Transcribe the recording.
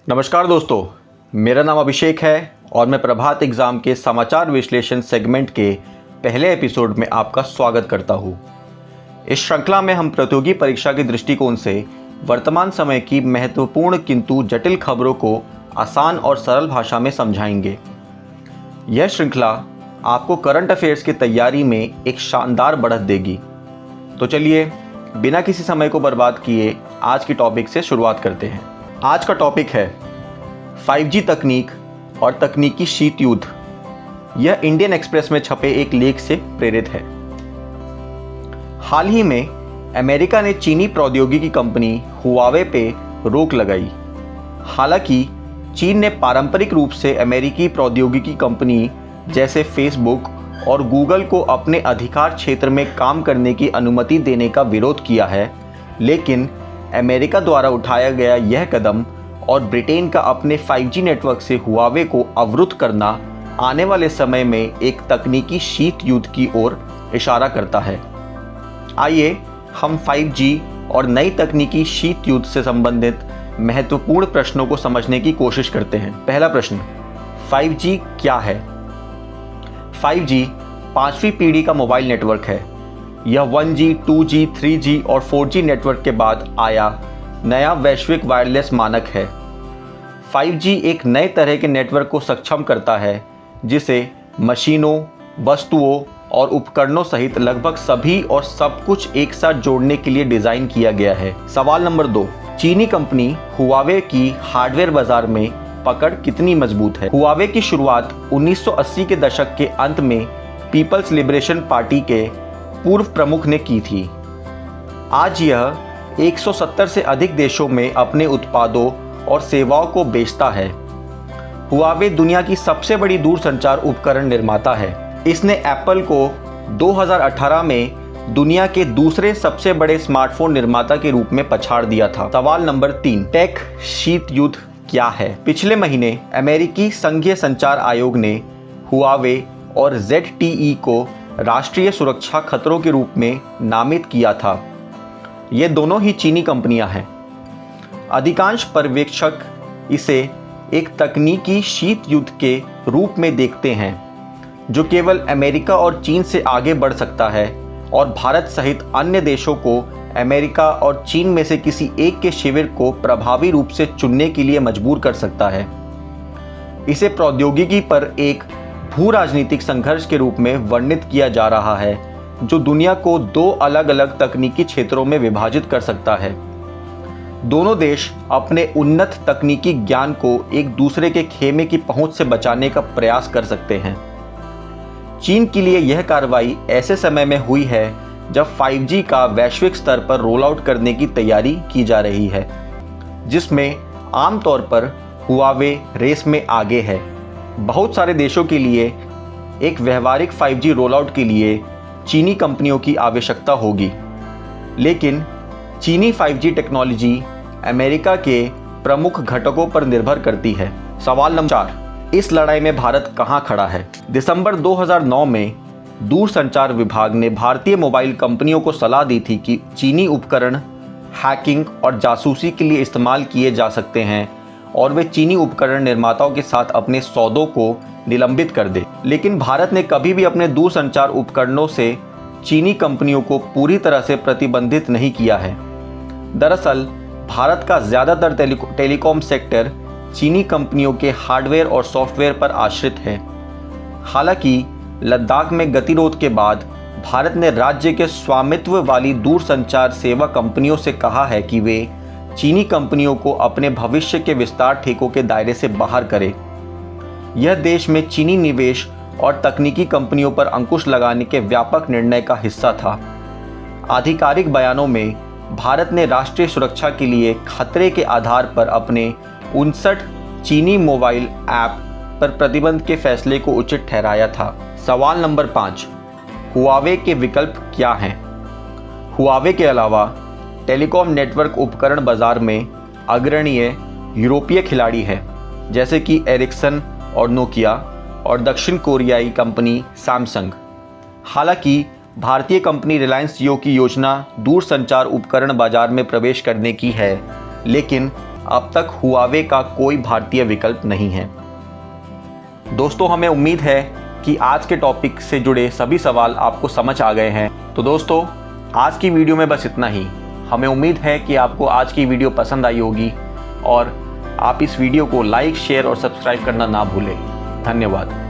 नमस्कार दोस्तों, मेरा नाम अभिषेक है और मैं प्रभात एग्ज़ाम के समाचार विश्लेषण सेगमेंट के पहले एपिसोड में आपका स्वागत करता हूँ। इस श्रृंखला में हम प्रतियोगी परीक्षा के दृष्टिकोण से वर्तमान समय की महत्वपूर्ण किंतु जटिल खबरों को आसान और सरल भाषा में समझाएंगे। यह श्रृंखला आपको करंट अफेयर्स की तैयारी में एक शानदार बढ़त देगी। तो चलिए बिना किसी समय को बर्बाद किए आज की टॉपिक से शुरुआत करते हैं। आज का टॉपिक है 5G तकनीक और तकनीकी शीत युद्ध। यह इंडियन एक्सप्रेस में छपे एक लेख से प्रेरित है। हाल ही में अमेरिका ने चीनी प्रौद्योगिकी कंपनी हुआवे पे रोक लगाई। हालांकि चीन ने पारंपरिक रूप से अमेरिकी प्रौद्योगिकी कंपनी जैसे फेसबुक और गूगल को अपने अधिकार क्षेत्र में काम करने की अनुमति देने का विरोध किया है, लेकिन अमेरिका द्वारा उठाया गया यह कदम और ब्रिटेन का अपने 5G नेटवर्क से हुआवे को अवरुद्ध करना आने वाले समय में एक तकनीकी शीत युद्ध की ओर इशारा करता है। आइए हम 5G और नई तकनीकी शीत युद्ध से संबंधित महत्वपूर्ण प्रश्नों को समझने की कोशिश करते हैं। पहला प्रश्न, 5G क्या है? 5G 5वीं पीढ़ी का मोबाइल नेटवर्क है। यह 1G, 2G, 3G और 4G नेटवर्क के बाद आया नया वैश्विक वायरलेस मानक है। 5G एक नए तरह के नेटवर्क को सक्षम करता है जिसे मशीनों, वस्तुओं और उपकरणों सहित लगभग सभी और सब कुछ एक साथ जोड़ने के लिए डिज़ाइन किया गया है। सवाल नंबर 2, चीनी कंपनी हुआवे की हार्डवेयर बाजार में पकड़ कितनी मजबूत है? हुआवे की शुरुआत 1980 के दशक के अंत में पीपल्स लिबरेशन पार्टी के पूर्व प्रमुख ने की थी। आज यह 170 से अधिक देशों में अपने उत्पादों और सेवाओं को बेचता है। हुआवे दुनिया की सबसे बड़ी दूरसंचार उपकरण निर्माता है। इसने एप्पल को 2018 में दुनिया के दूसरे सबसे बड़े स्मार्टफोन निर्माता के रूप में पछाड़ दिया था। सवाल नंबर 3, टेक शीत युद्ध क्या है? पिछले महीने अमेरिकी संघीय संचार आयोग ने हुआवे और ZTE को राष्ट्रीय सुरक्षा खतरों के रूप में नामित किया था। ये दोनों ही चीनी कंपनियां हैं। अधिकांश पर्यवेक्षक इसे एक तकनीकी शीत युद्ध के रूप में देखते हैं जो केवल अमेरिका और चीन से आगे बढ़ सकता है और भारत सहित अन्य देशों को अमेरिका और चीन में से किसी एक के शिविर को प्रभावी रूप से चुनने के लिए मजबूर कर सकता है। इसे प्रौद्योगिकी पर एक भू राजनीतिक संघर्ष के रूप में वर्णित किया जा रहा है जो दुनिया को दो अलग अलग तकनीकी क्षेत्रों में विभाजित कर सकता है। दोनों देश अपने उन्नत तकनीकी ज्ञान को एक दूसरे के खेमे की पहुंच से बचाने का प्रयास कर सकते हैं। चीन के लिए यह कार्रवाई ऐसे समय में हुई है जब 5G का वैश्विक स्तर पर रोल आउट करने की तैयारी की जा रही है, जिसमें आमतौर पर हुआवे रेस में आगे है। बहुत सारे देशों के लिए एक व्यवहारिक 5G रोल आउट के लिए चीनी कंपनियों की आवश्यकता होगी, लेकिन चीनी 5G टेक्नोलॉजी अमेरिका के प्रमुख घटकों पर निर्भर करती है। सवाल नंबर 4, इस लड़ाई में भारत कहां खड़ा है? दिसंबर 2009 में दूरसंचार विभाग ने भारतीय मोबाइल कंपनियों को सलाह दी थी कि चीनी उपकरण हैकिंग और जासूसी के लिए इस्तेमाल किए जा सकते हैं और वे चीनी उपकरण निर्माताओं के साथ अपने सौदों को निलंबित कर दे। लेकिन भारत ने कभी भी अपने दूरसंचार उपकरणों से चीनी कंपनियों को पूरी तरह से प्रतिबंधित नहीं किया है। दरअसल भारत का ज़्यादातर टेलीकॉम सेक्टर चीनी कंपनियों के हार्डवेयर और सॉफ्टवेयर पर आश्रित है। हालांकि लद्दाख में गतिरोध के बाद भारत ने राज्य के स्वामित्व वाली दूरसंचार सेवा कंपनियों से कहा है कि वे चीनी कंपनियों को अपने भविष्य के विस्तार ठेकों के दायरे से बाहर करें। यह देश में चीनी निवेश और तकनीकी कंपनियों पर अंकुश लगाने के व्यापक निर्णय का हिस्सा था। आधिकारिक बयानों में भारत ने राष्ट्रीय सुरक्षा के लिए खतरे के आधार पर अपने 59 चीनी मोबाइल ऐप पर प्रतिबंध के फैसले को उचित ठहराया था। सवाल नंबर 5, हुआवे के विकल्प क्या हैं? हुआवे के अलावा टेलीकॉम नेटवर्क उपकरण बाजार में अग्रणीय यूरोपीय खिलाड़ी हैं, जैसे कि एरिक्सन और नोकिया और दक्षिण कोरियाई कंपनी सैमसंग। हालांकि भारतीय कंपनी रिलायंस जियो की योजना दूरसंचार उपकरण बाजार में प्रवेश करने की है, लेकिन अब तक हुआवे का कोई भारतीय विकल्प नहीं है। दोस्तों, हमें उम्मीद है कि आज के टॉपिक से जुड़े सभी सवाल आपको समझ आ गए हैं। तो दोस्तों, आज की वीडियो में बस इतना ही। हमें उम्मीद है कि आपको आज की वीडियो पसंद आई होगी और आप इस वीडियो को लाइक, शेयर और सब्सक्राइब करना ना भूलें। धन्यवाद।